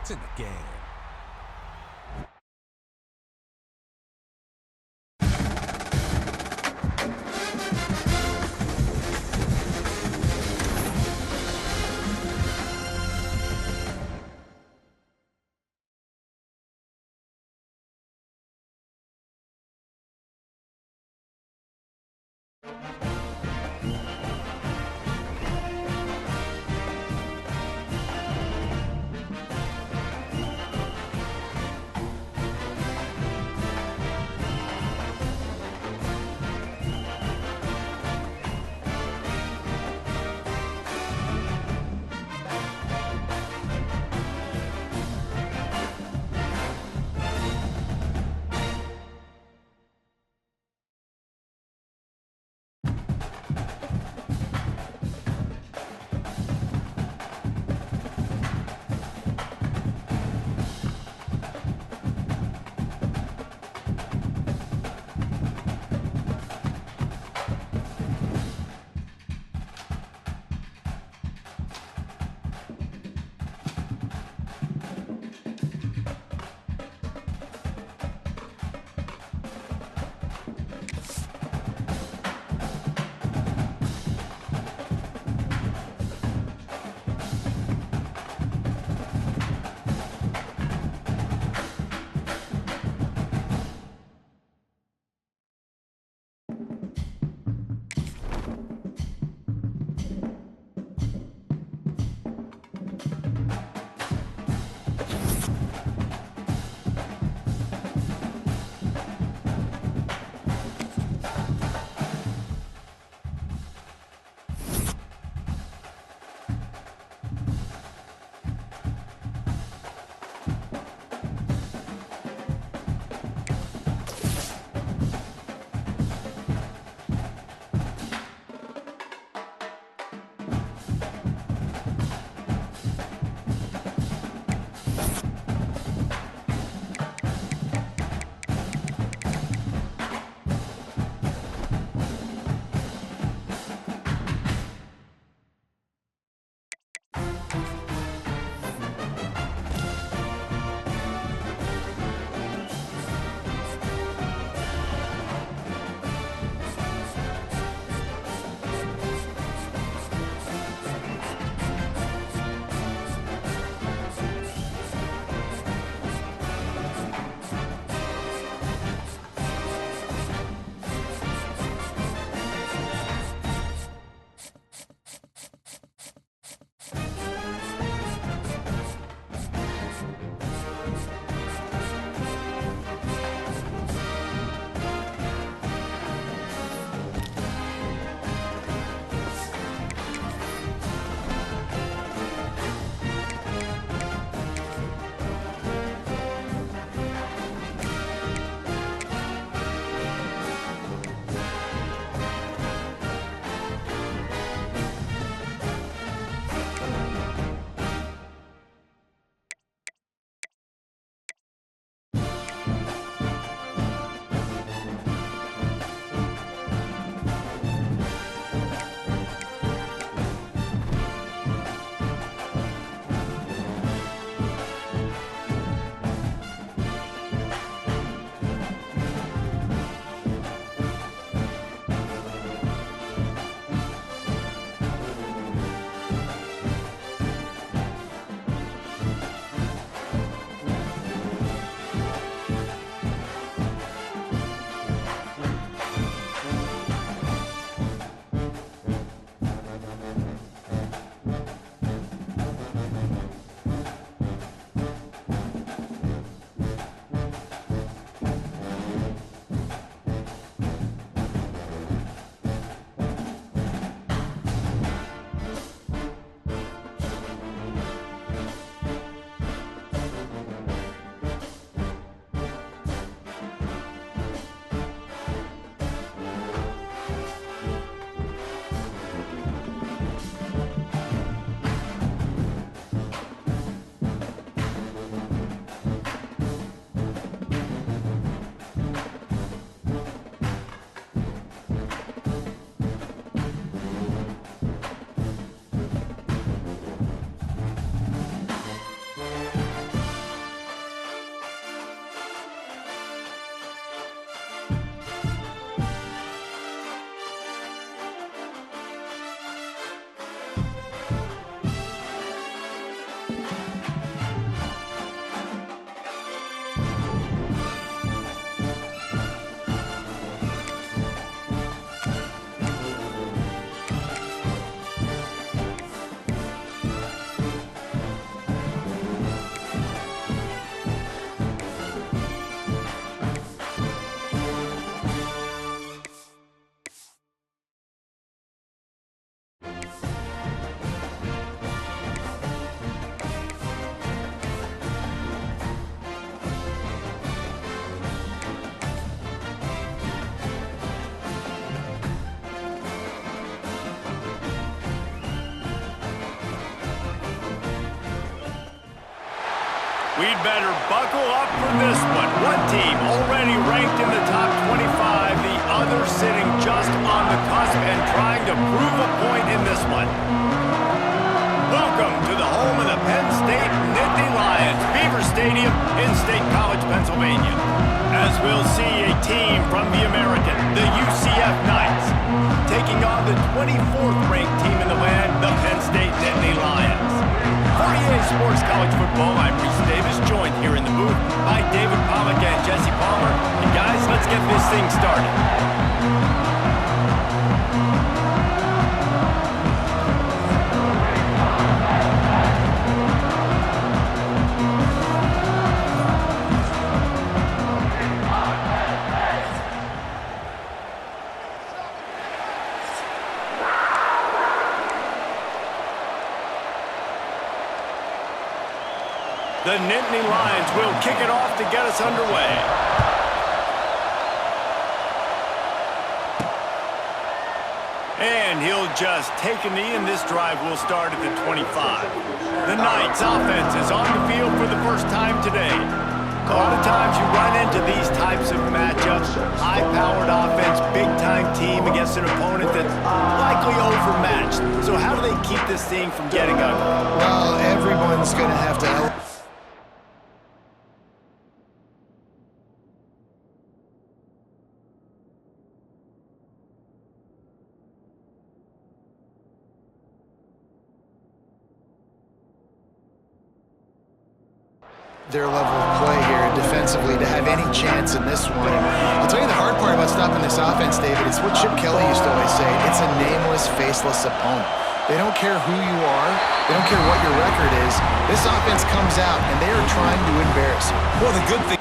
points in the game. We'd better buckle up for this one. One team already ranked in the top 25, the other sitting just on the cusp and trying to prove a point in this one. Welcome to the home of the Penn State Nittany Lions, Beaver Stadium in State College, Pennsylvania. As we'll see a team from the American, the UCF Knights, taking on the 24th ranked team in the land, the Penn State Nittany Lions. For EA Sports College Football, I'm Reese Davis, joined here in the booth by David Pollack and Jesse Palmer. And guys, let's get this thing started. The Nittany Lions will kick it off to get us underway. And he'll just take a knee, and this drive will start at the 25. The Knights offense is on the field for the first time today. A lot of times you run into these types of matchups. High-powered offense, big-time team against an opponent that's likely overmatched. So how do they keep this thing from getting ugly? Well, everyone's going to have to help. Their level of play here defensively to have any chance in this one. I'll tell you the hard part about stopping this offense, David, it's what Chip Kelly used to always say. It's a nameless, faceless opponent. They don't care who you are. They don't care what your record is. This offense comes out, and they are trying to embarrass you. Well, the good thing...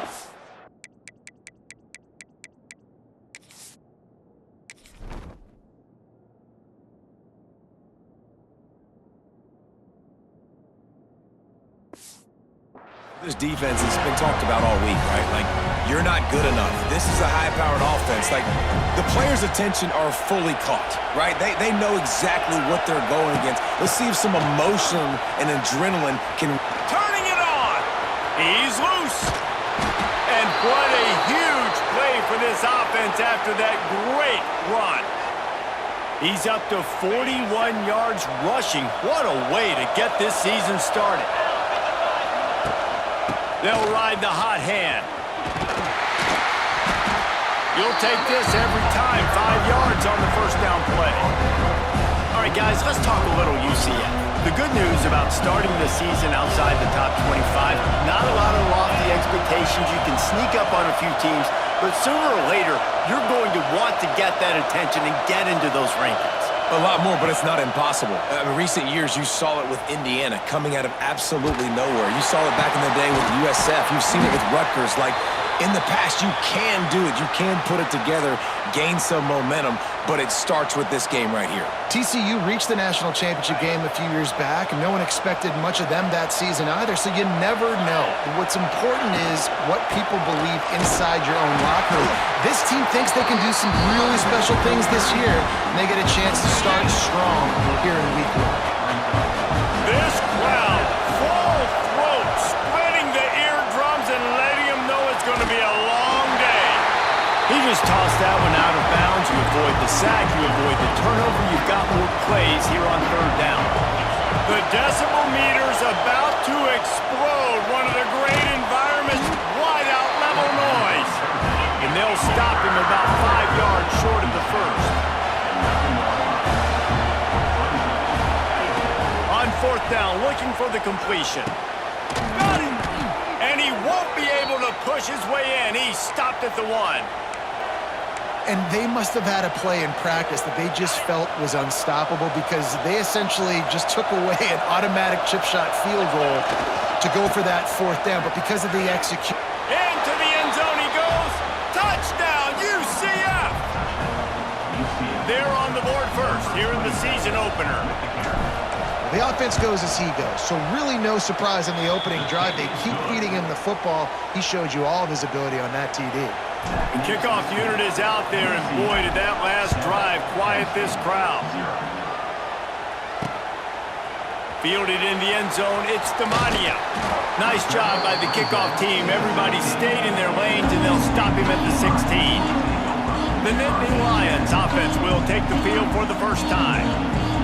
This defense has been talked about all week, right? Like, you're not good enough. This is a high-powered offense. Like, the players' attention are fully caught, right? They know exactly what they're going against. Let's see if some emotion and adrenaline can... Turning it on! He's loose! And what a huge play for this offense after that great run. He's up to 41 yards rushing. What a way to get this season started. They'll ride the hot hand. You'll take this every time. 5 yards on the first down play. All right, guys, let's talk a little UCF. The good news about starting the season outside the top 25, not a lot of lofty expectations. You can sneak up on a few teams, but sooner or later, you're going to want to get that attention and get into those rankings. A lot more, but it's not impossible. In recent years, you saw it with Indiana coming out of absolutely nowhere. You saw it back in the day with USF. You've seen it with Rutgers. Like, in the past, you can do it. You can put it together, gain some momentum, but it starts with this game right here. TCU reached the national championship game a few years back, and no one expected much of them that season either, so you never know. What's important is what people believe inside your own locker room. This team thinks they can do some really special things this year, and they get a chance to start strong here in week 1. This crowd, full throat, spreading the eardrums and letting them know it's going to be a long day. He just tossed that one out of bounds. You avoid the sack, you avoid the turnover. You've got more plays here on third down. The decibel meter's about to explode. One of the great environments, wide out level noise. And they'll stop him about 5 yards short of the first. On fourth down, looking for the completion. Got him! And he won't be able to push his way in. He stopped at the 1. And they must have had a play in practice that they just felt was unstoppable because they essentially just took away an automatic chip shot field goal to go for that fourth down. But because of the execution... Into the end zone he goes. Touchdown, UCF! They're on the board first here in the season opener. The offense goes as he goes, so really no surprise on the opening drive. They keep feeding him the football. He showed you all of his ability on that TD. The kickoff unit is out there, and boy, did that last drive quiet this crowd. Fielded in the end zone, it's Demania. Nice job by the kickoff team. Everybody stayed in their lanes, and they'll stop him at the 16. The Nittany Lions offense will take the field for the first time.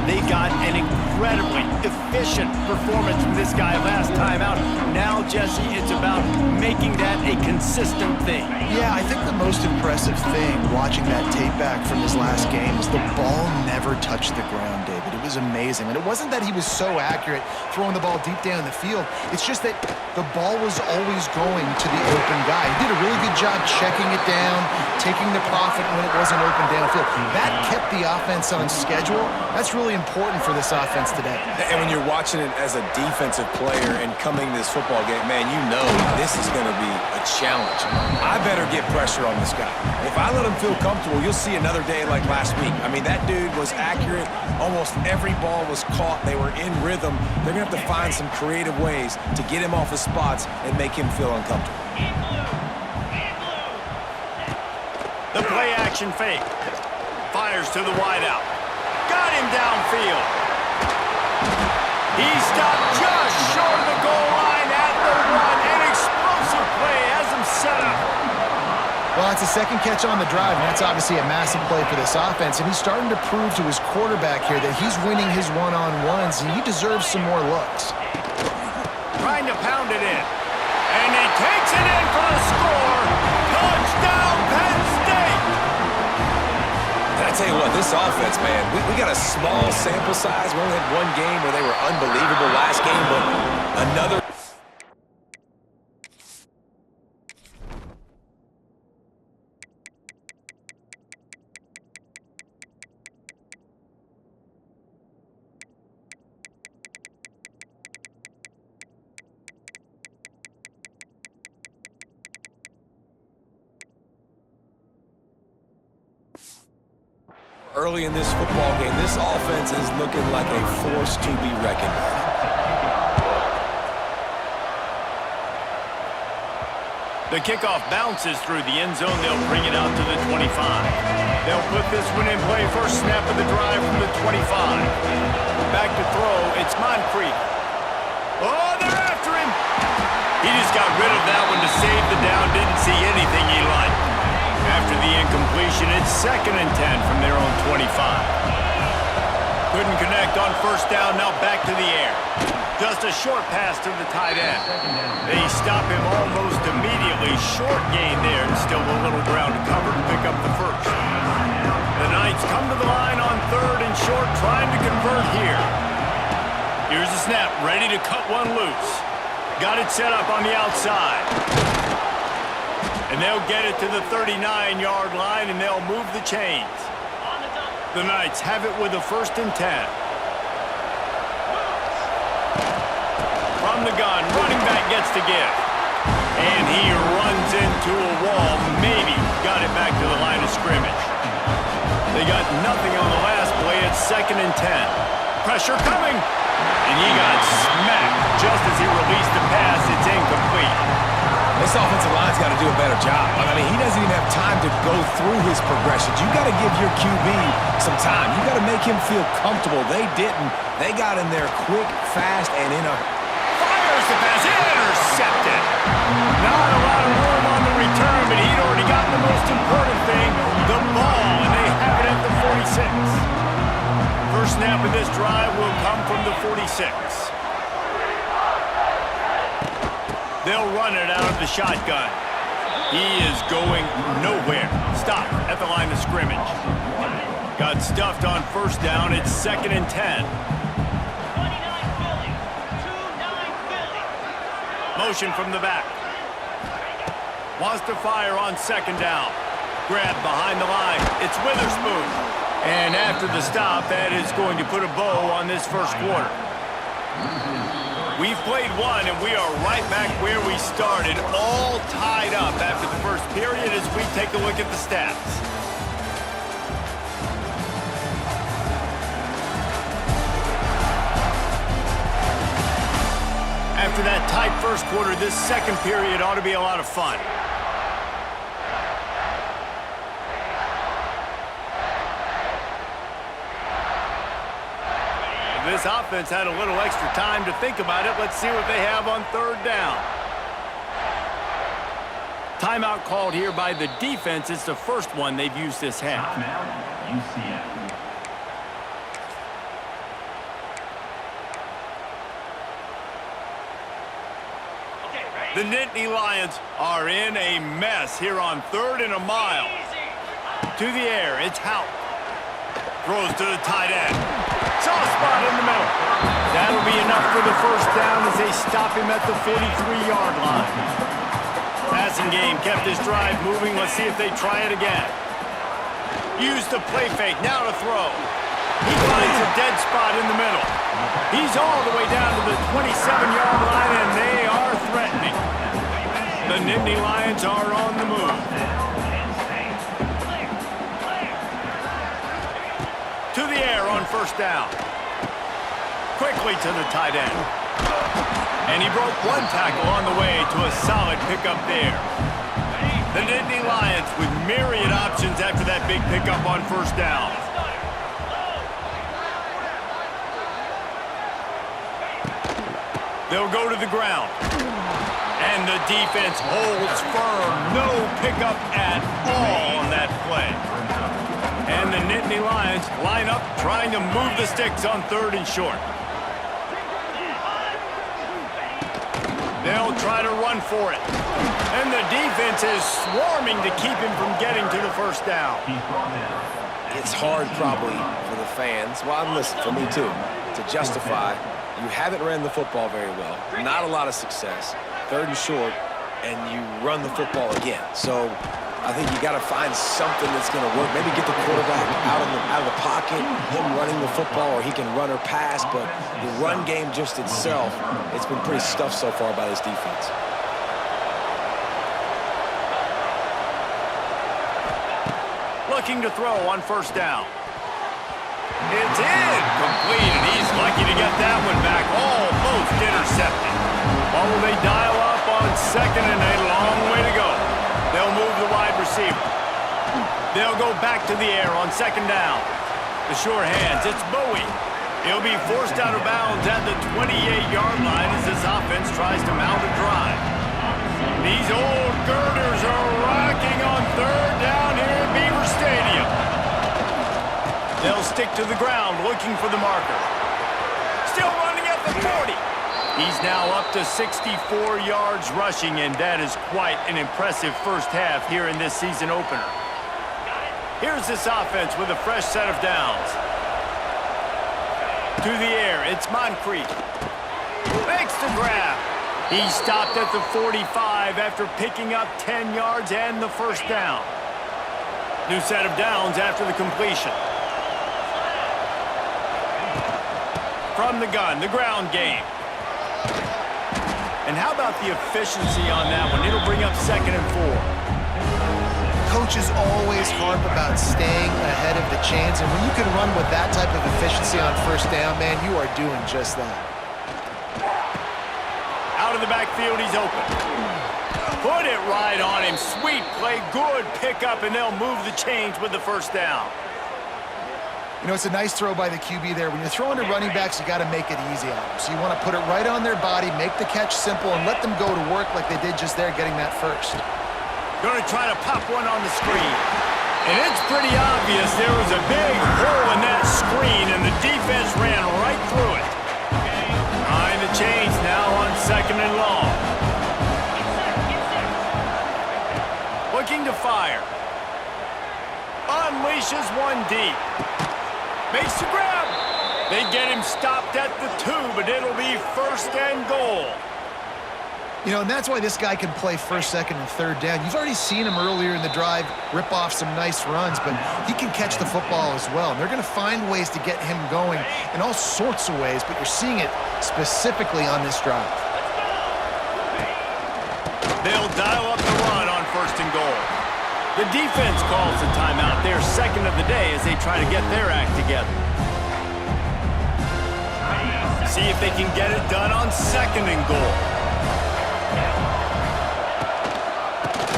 They got an incredibly efficient performance from this guy last time out. Now, Jesse, it's about making that a consistent thing. Yeah, I think the most impressive thing watching that tape back from his last game was the ball never touched the ground, David. It was amazing. And it wasn't that he was so accurate throwing the ball deep down the field. It's just that the ball was always going to the open guy. He did a really good job checking it down, taking the profit when it wasn't open downfield. That kept the offense on schedule. That's really important for this offense today. And when you're watching it as a defensive player and coming to this football game, man, you know this is going to be a challenge. I better get pressure on this guy. If I let him feel comfortable, you'll see another day like last week. I mean, that dude was accurate. Almost every ball was caught. They were in rhythm. They're going to have to find some creative ways to get him off his spots and make him feel uncomfortable. The play action fake. Fires to the wideout. Got him downfield. He stopped just short of the goal line at the 1. An explosive play has him set up. Well, that's a second catch on the drive, and that's obviously a massive play for this offense. And he's starting to prove to his quarterback here that he's winning his one-on-ones, and he deserves some more looks. Trying to pound it in. And he takes it in for the score. Touchdown, Penn State! I tell you what, this offense, man, we got a small sample size. We only had one game where they were unbelievable last game, but another. Early in this football game, this offense is looking like a force to be reckoned with. The kickoff bounces through the end zone. They'll bring it out to the 25. They'll put this one in play. First snap of the drive from the 25. Back to throw. It's Moncrief. Oh, they're after him. He just got rid of that one to save the down. Didn't see anything he liked. After the incompletion, it's 2nd and 10 from their own 25. Couldn't connect on first down. Now back to the air. Just a short pass to the tight end. They stop him almost immediately. Short gain there, and still a little ground to cover to pick up the first. The Knights come to the line on 3rd and short, trying to convert here. Here's the snap, ready to cut one loose. Got it set up on the outside. And they'll get it to the 39-yard line, and they'll move the chains. The Knights have it with a 1st and 10. From the gun, running back gets to give. And he runs into a wall, maybe got it back to the line of scrimmage. They got nothing on the last play. It's 2nd and 10. Pressure coming. And he got smacked just as he released the pass. It's incomplete. This offensive line's got to do a better job. I mean, he doesn't even have time to go through his progressions. You got to give your QB some time. You got to make him feel comfortable. They didn't. They got in there quick, fast, and in a... Fires the pass. Intercepted. Not a lot of room on the return, but he'd already gotten the most important thing, the ball, and they have it at the 46. First snap of this drive will come from the 46. They'll run it out of the shotgun. He is going nowhere. Stop at the line of scrimmage. Got stuffed on first down. It's 2nd and 10. Motion from the back. Wants to fire on 2nd down. Grab behind the line. It's Witherspoon. And after the stop, that is going to put a bow on this first quarter. We've played one, and we are right back where we started, all tied up after the first period as we take a look at the stats. After that tight first quarter, this second period ought to be a lot of fun. This offense had a little extra time to think about it. Let's see what they have on third down. Timeout called here by the defense. It's the first one they've used this half. Timeout, UCF. The Nittany Lions are in a mess here on 3rd and a mile. To the air, it's Hout. Throws to the tight end. Soft spot in the middle. That'll be enough for the first down as they stop him at the 43-yard line. Passing game kept his drive moving. Let's see if they try it again. Use the play fake. Now to throw. He finds a dead spot in the middle. He's all the way down to the 27-yard line, and they are threatening. The Nittany Lions are on the move. To the air on first down. Quickly to the tight end. And he broke one tackle on the way to a solid pickup there. The Nittany Lions with myriad options after that big pickup on first down. They'll go to the ground. And the defense holds firm. No pickup at all on that play. And the Nittany Lions line up trying to move the sticks on 3rd and short. They'll try to run for it. And the defense is swarming to keep him from getting to the first down. It's hard probably for the fans, well, listen, for me too, to justify you haven't ran the football very well, not a lot of success, 3rd and short, and you run the football again. So I think you got to find something that's going to work. Maybe get the quarterback out of the pocket, him running the football, or he can run or pass. But the run game just itself, it's been pretty stuffed so far by this defense. Looking to throw on first down. It's in. Complete, and he's lucky to get that one back. Almost intercepted. Or will they dial up on 2nd and a long way to go? They'll move the wide receiver. They'll go back to the air on 2nd down. The sure hands, it's Bowie. He'll be forced out of bounds at the 28-yard line as this offense tries to mount a drive. These old girders are rocking on 3rd down here at Beaver Stadium. They'll stick to the ground looking for the marker. Still running at the 40. He's now up to 64 yards rushing, and that is quite an impressive first half here in this season opener. Here's this offense with a fresh set of downs. To the air, it's Moncrief. Makes the grab. He stopped at the 45 after picking up 10 yards and the first down. New set of downs after the completion. From the gun, the ground game. And how about the efficiency on that one? It'll bring up 2nd and 4. Coaches always harp about staying ahead of the chains, and when you can run with that type of efficiency on first down, man, you are doing just that. Out of the backfield, he's open. Put it right on him. Sweet play, good pickup, and they'll move the chains with the first down. You know, it's a nice throw by the QB there. When you're throwing to running backs, you got to make it easy on them. So you want to put it right on their body, make the catch simple, and let them go to work like they did just there, getting that first. Going to try to pop one on the screen. And it's pretty obvious there was a big hole in that screen, and the defense ran right through it. Behind the chains now on 2nd and long. Looking to fire. Unleashes one deep. Makes the grab. They get him stopped at the 2, but it'll be 1st and goal. You know, and that's why this guy can play 1st, 2nd, and 3rd down. You've already seen him earlier in the drive rip off some nice runs, but he can catch the football as well. And they're going to find ways to get him going in all sorts of ways, but you're seeing it specifically on this drive. They'll dial up the run on 1st and goal. The defense calls the timeout, their 2nd of the day, as they try to get their act together. See if they can get it done on 2nd and goal.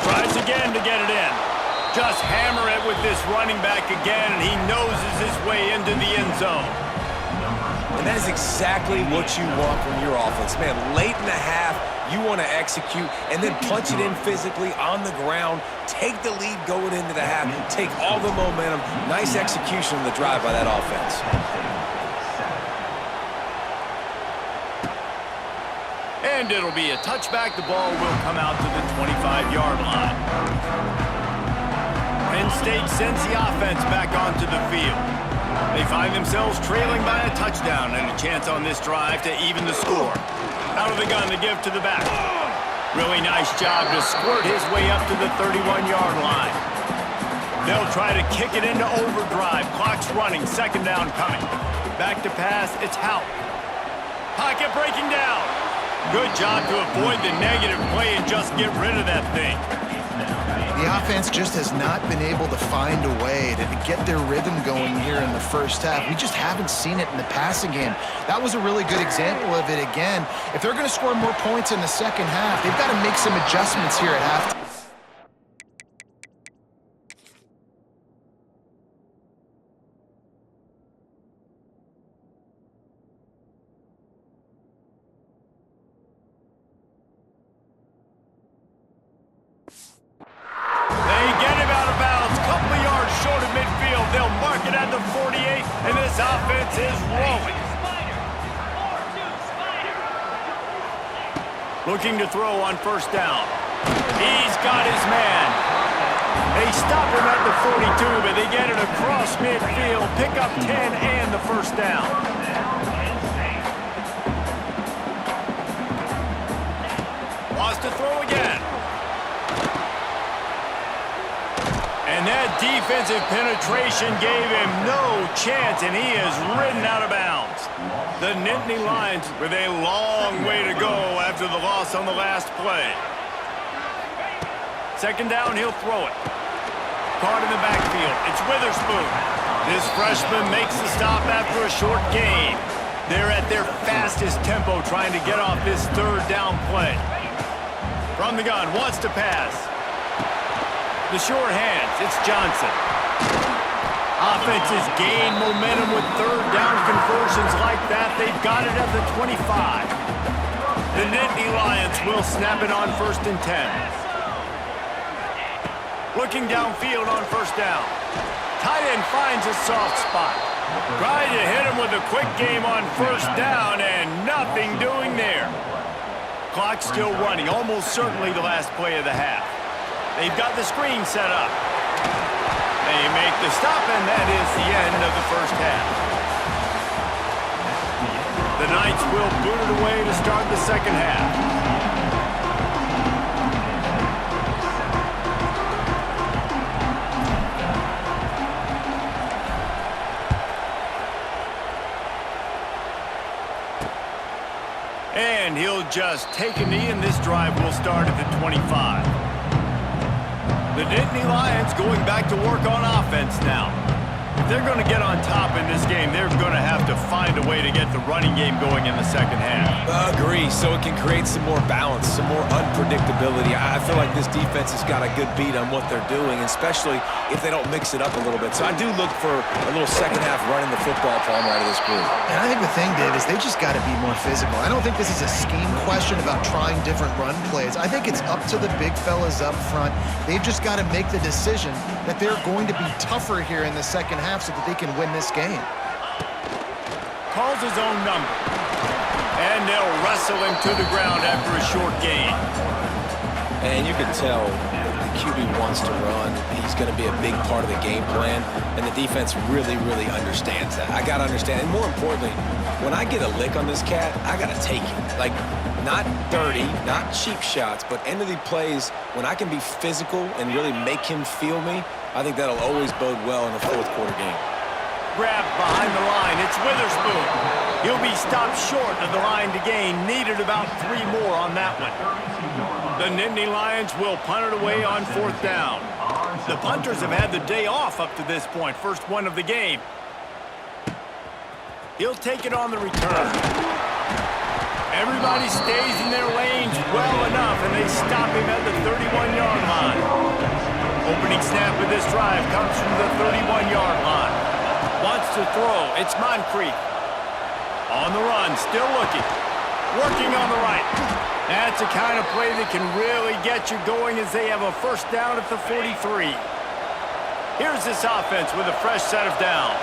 Tries again to get it in. Just hammer it with this running back again, and he noses his way into the end zone. And that is exactly what you want from your offense. Man, late in the half, you want to execute and then punch it in physically on the ground, take the lead going into the half, take all the momentum. Nice execution on the drive by that offense. And it'll be a touchback. The ball will come out to the 25-yard line. Penn State sends the offense back onto the field. They find themselves trailing by a touchdown and a chance on this drive to even the score. Out of the gun to give to the back. Really nice job to squirt his way up to the 31-yard line. They'll try to kick it into overdrive. Clock's running. Second down coming. Back to pass. It's Houck. Pocket breaking down. Good job to avoid the negative play and just get rid of that thing. The offense just has not been able to find a way to get their rhythm going here in the first half. We just haven't seen it in the passing game. That was a really good example of it again. If they're going to score more points in the second half, they've got to make some adjustments here at halftime. Offense is rolling. Looking to throw on first down. He's got his man. They stop him at the 42, but they get it across midfield. Pick up 10 and the first down. Wants to throw again. And that defensive penetration gave him no chance, and he is ridden out of bounds. The Nittany Lions with a long way to go after the loss on the last play. Second down, he'll throw it. Caught in the backfield. It's Witherspoon. This freshman makes the stop after a short gain. They're at their fastest tempo trying to get off this third down play. From the gun, wants to pass. The short hands, it's Johnson. Offenses gain momentum with third down conversions like that. They've got it at the 25. The Nittany Lions will snap it on first and 10. Looking downfield on first down. Tight end finds a soft spot. Tried to hit him with a quick game on first down and nothing doing there. Clock still running, almost certainly the last play of the half. They've got the screen set up. They make the stop, and that is the end of the first half. The Knights will boot it away to start the second half. And he'll just take a knee, and this drive will start at the 25. The Nittany Lions going back to work on offense now. If they're going to get on top in this game, they're going to have to find a way to get the running game going in the second half. Agree, so it can create some more balance, some more unpredictability. I feel like this defense has got a good beat on what they're doing, especially if they don't mix it up a little bit. So I do look for a little second half running the football palm out of this group. And I think the thing, Dave, is they just got to be more physical. I don't think this is a scheme question about trying different run plays. I think it's up to the big fellas up front. They've just got to make the decision that they're going to be tougher here in the second half so that they can win this game. Calls his own number. And they'll wrestle him to the ground after a short gain. And you can tell the QB wants to run. He's going to be a big part of the game plan, and the defense really, really understands that. I got to understand, and more importantly, when I get a lick on this cat, I got to take it. Like, not dirty, not cheap shots, but end of the plays, when I can be physical and really make him feel me, I think that'll always bode well in the fourth quarter game. Grab behind the line. It's Witherspoon. He'll be stopped short of the line to gain. Needed about 3 more on that one. The Nittany Lions will punt it away on fourth down. The punters have had the day off up to this point. First one of the game. He'll take it on the return. Everybody stays in their lanes well enough, and they stop him at the 31-yard line. Opening snap of this drive comes from the 31-yard line. Wants to throw. It's Moncrief. On the run, still looking. Working on the right. That's the kind of play that can really get you going as they have a first down at the 43. Here's this offense with a fresh set of downs.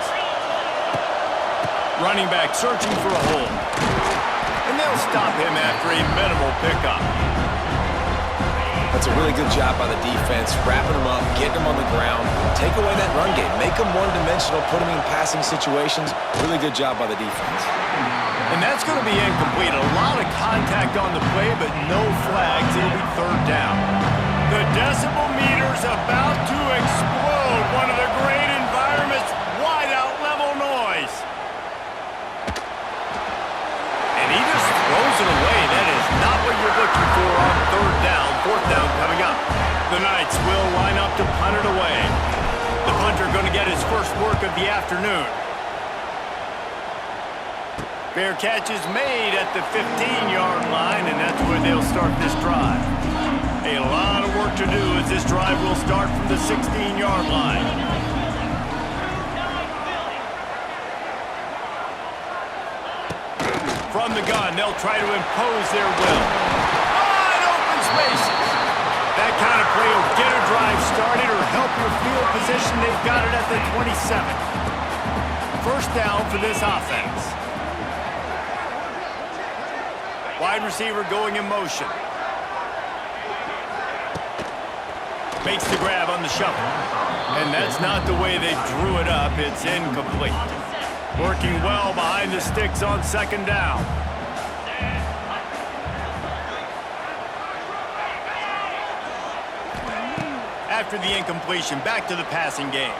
Running back searching for a hole. And they'll stop him after a minimal pickup. That's a really good job by the defense, wrapping them up, getting them on the ground, take away that run game, make them one-dimensional, put them in passing situations. Really good job by the defense. And that's going to be incomplete. A lot of contact on the play, but no flags. It'll be third down. The decibel meter's about to explode. One of the great environments, wide-out level noise. And he just throws it away. That is not what you're looking for on third down. Fourth down coming up. The Knights will line up to punt it away. The punter going to get his first work of the afternoon. Fair catch is made at the 15-yard line, and that's where they'll start this drive. A lot of work to do as this drive will start from the 16-yard line. From the gun, they'll try to impose their will. Wide open spaces. That kind of play will get a drive started or help your field position. They've got it at the 27. First down for this offense. Wide receiver going in motion. Makes the grab on the shuffle. And that's not the way they drew it up. It's incomplete. Working well behind the sticks on second down. After the incompletion, back to the passing game.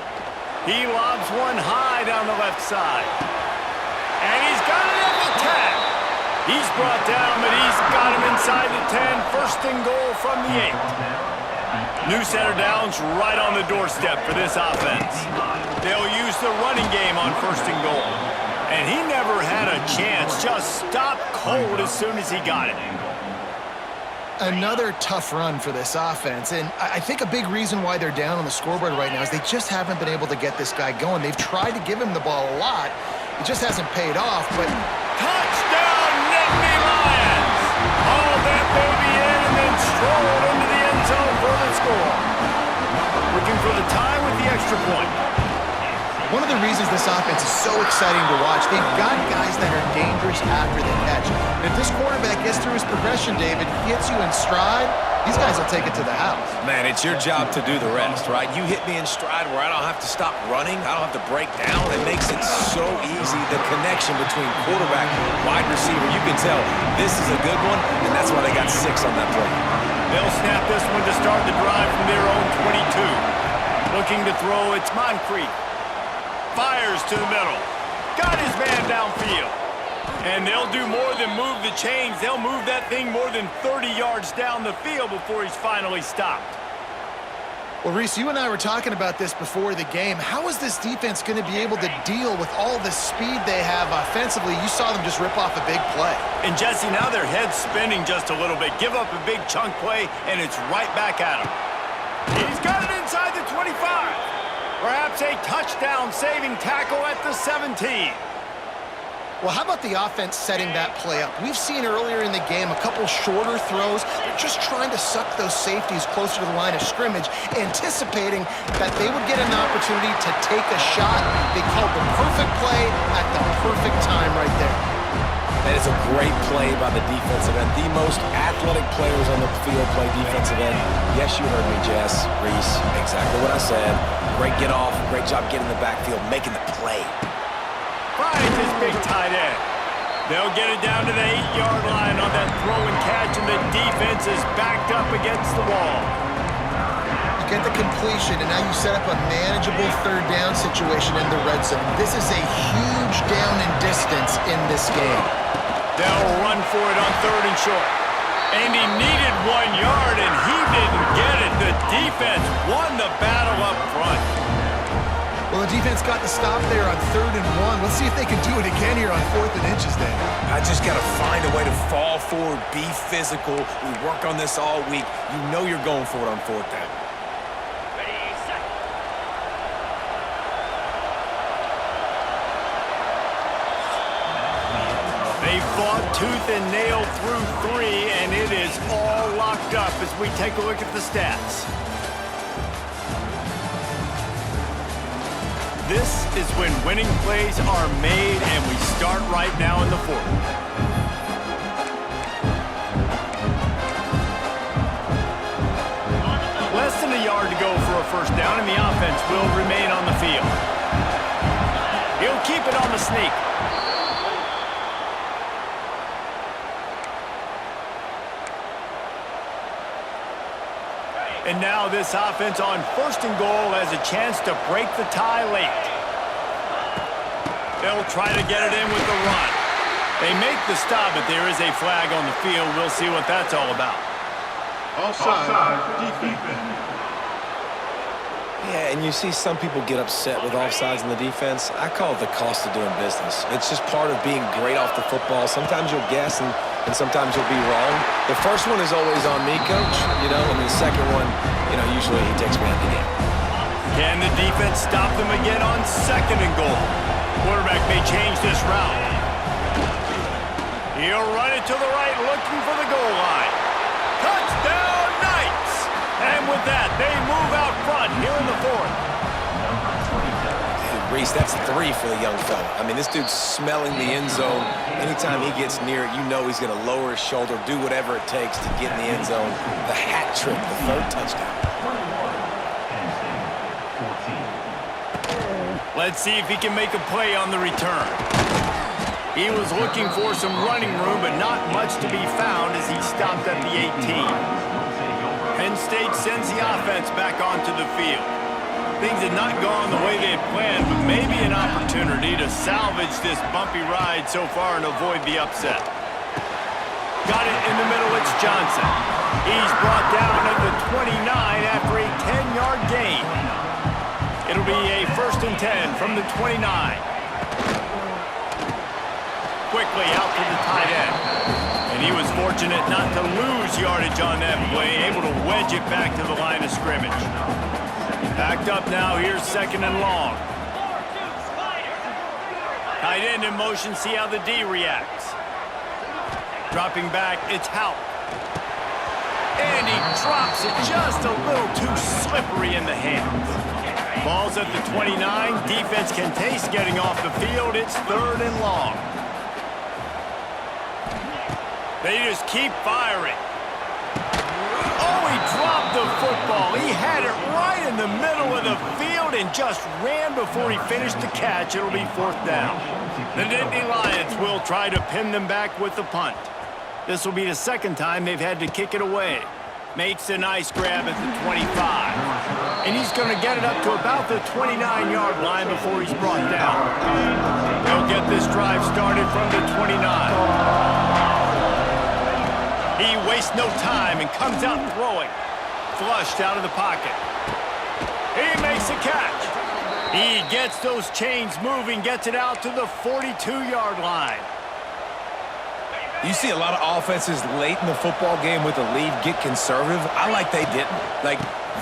He lobs one high down the left side. And he's got it at the 10. He's brought down, but he's got him inside the 10. First and goal from the 8. New set of downs right on the doorstep for this offense. They'll use the running game on first and goal. And he never had a chance. Just stopped cold as soon as he got it. Another tough run for this offense, and I think a big reason why they're down on the scoreboard right now is they just haven't been able to get this guy going. They've tried to give him the ball a lot. It just hasn't paid off, but... Touchdown, Nittany Lions! Haul that baby in and then stroll into the end zone for the score. Looking for the tie with the extra point. One of the reasons this offense is so exciting to watch, they've got guys that are dangerous after the catch. And if this quarterback gets through his progression, David, hits you in stride, these guys will take it to the house. Man, it's your job to do the rest, right? You hit me in stride where I don't have to stop running. I don't have to break down. It makes it so easy, the connection between quarterback and wide receiver. You can tell this is a good one, and that's why they got 6 on that play. They'll snap this one to start the drive from their own 22. Looking to throw, it's Moncrief. Fires to the middle. Got his man downfield. And they'll do more than move the chains. They'll move that thing more than 30 yards down the field before he's finally stopped. Well, Reese, you and I were talking about this before the game. How is this defense going to be able to deal with all the speed they have offensively? You saw them just rip off a big play. And Jesse, now their head's spinning just a little bit. Give up a big chunk play, and it's right back at him. He's got it inside the 25. Perhaps a touchdown-saving tackle at the 17. Well, how about the offense setting that play up? We've seen earlier in the game a couple shorter throws. They're just trying to suck those safeties closer to the line of scrimmage, anticipating that they would get an opportunity to take a shot. They called the perfect play at the perfect time right there. That is a great play by the defensive end. The most athletic players on the field play defensive end. Yes, you heard me, Jess, Reese. Exactly what I said. Great get off. Great job getting the backfield, making the play. Finds his big tight end. They'll get it down to the 8-yard line on that throw and catch, and the defense is backed up against the wall. You get the completion, and now you set up a manageable third down situation in the red zone. This is a huge down in distance in this game. They'll run for it on third and short. And he needed 1 yard, and he didn't get it. The defense won the battle up front. Well, the defense got the stop there on 3rd and 1. Let's see if they can do it again here on 4th and inches, then. I just got to find a way to fall forward, be physical. We work on this all week. You know you're going for it on 4th down. They fought tooth and nail through 3, and it is all locked up as we take a look at the stats. This is when winning plays are made, and we start right now in the 4th. Less than a yard to go for a first down, and the offense will remain on the field. He'll keep it on the sneak. And now this offense on 1st and goal has a chance to break the tie late. They'll try to get it in with the run. They make the stop, but there is a flag on the field. We'll see what that's all about. Offside, defense. Yeah, and you see some people get upset with offsides in the defense. I call it the cost of doing business. It's just part of being great off the football. Sometimes you'll guess, and sometimes you'll be wrong. The first one is always on me, Coach, and the second one, usually he takes me out of the game. Can the defense stop them again on 2nd and goal? Quarterback may change this route. He'll run it to the right, looking for the goal line. Touchdown, Knights! And with that, they move out front here in the 4th. Hey, Reese, that's 3 for the young fella. I mean, this dude's smelling the end zone. Anytime he gets near it, he's going to lower his shoulder, do whatever it takes to get in the end zone. The hat trick, the 3rd touchdown. Let's see if he can make a play on the return. He was looking for some running room, but not much to be found as he stopped at the 18. Penn State sends the offense back onto the field. Things had not gone the way they had planned, but maybe an opportunity to salvage this bumpy ride so far and avoid the upset. Got it in the middle, it's Johnson. He's brought down at the 29 after a 10-yard gain. It'll be a 1st and 10 from the 29. Quickly out to the tight end. And he was fortunate not to lose yardage on that play, able to wedge it back to the line of scrimmage. Backed up now, here's 2nd and long. Tight end in motion, see how the D reacts. Dropping back, it's Houck. And he drops it just a little too slippery in the hands. Ball's at the 29. Defense can taste getting off the field. It's 3rd and long. They just keep firing. Oh, he dropped the football. He had it right in the middle of the field and just ran before he finished the catch. It'll be 4th down. The Nittany Lions will try to pin them back with the punt. This will be the 2nd time they've had to kick it away. Makes a nice grab at the 25. And he's going to get it up to about the 29-yard line before he's brought down. He'll get this drive started from the 29. He wastes no time and comes out throwing. Flushed out of the pocket. He makes a catch. He gets those chains moving, gets it out to the 42-yard line. You see a lot of offenses late in the football game with a lead get conservative. I like they didn't.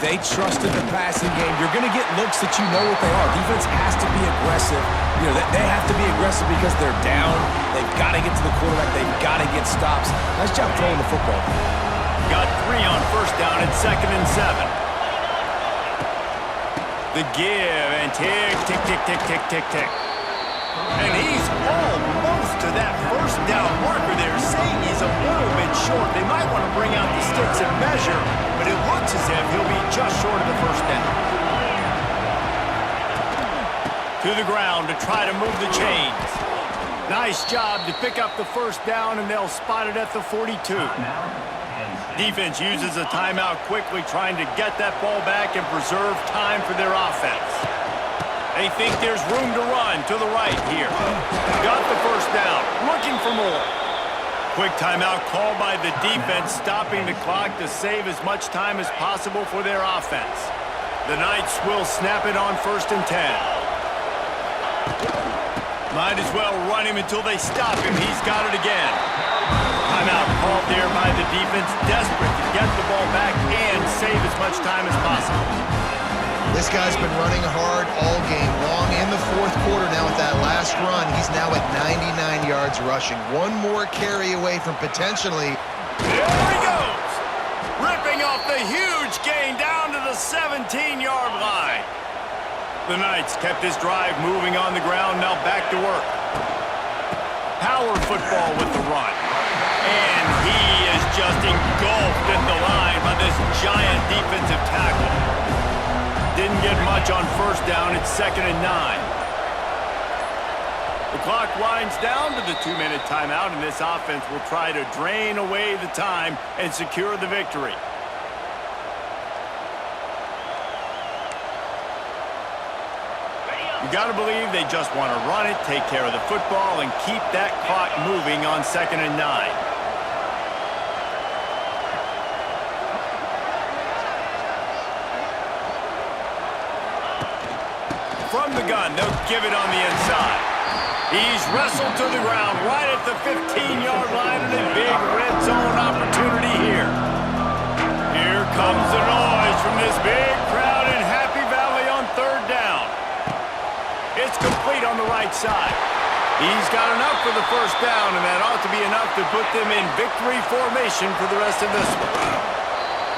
They trusted the passing game. You're going to get looks that you know what they are. Defense has to be aggressive. They have to be aggressive because they're down. They've got to get to the quarterback. They've got to get stops. Nice job throwing the football. Got 3 on 1st down at 2nd and 7. The give and tick, tick, tick, tick, tick, tick, tick. And he's almost to that 1st down marker there, saying he's a little bit short. They might want to bring out the sticks and measure, but it looks as if he'll be just short of the 1st down. To the ground to try to move the chains. Nice job to pick up the 1st down, and they'll spot it at the 42. Defense uses a timeout quickly, trying to get that ball back and preserve time for their offense. They think there's room to run to the right here. Got the 1st down, looking for more. Quick timeout called by the defense, stopping the clock to save as much time as possible for their offense. The Knights will snap it on 1st and 10. Might as well run him until they stop him. He's got it again. Timeout called there by the defense, desperate to get the ball back and save as much time as possible. This guy's been running hard all game long. In the fourth quarter now with that last run, he's now at 99 yards rushing. One more carry away from potentially. There he goes! Ripping off the huge gain down to the 17-yard line. The Knights kept this drive moving on the ground, now back to work. Power football with the run. And he is just engulfed at the line by this giant defensive tackle. Didn't get much on first down. It's 2nd and 9. The clock winds down to the 2-minute timeout, and this offense will try to drain away the time and secure the victory. You got to believe they just want to run it, take care of the football, and keep that clock moving on 2nd and 9. From the gun, they'll give it on the inside. He's wrestled to the ground right at the 15-yard line, and a big red zone opportunity here. Here comes the noise from this big crowd in Happy Valley on 3rd down. It's complete on the right side. He's got enough for the first down, and that ought to be enough to put them in victory formation for the rest of this one.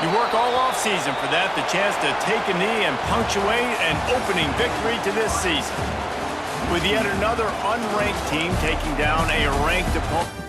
You work all offseason for that, the chance to take a knee and punctuate an opening victory to this season. With yet another unranked team taking down a ranked opponent.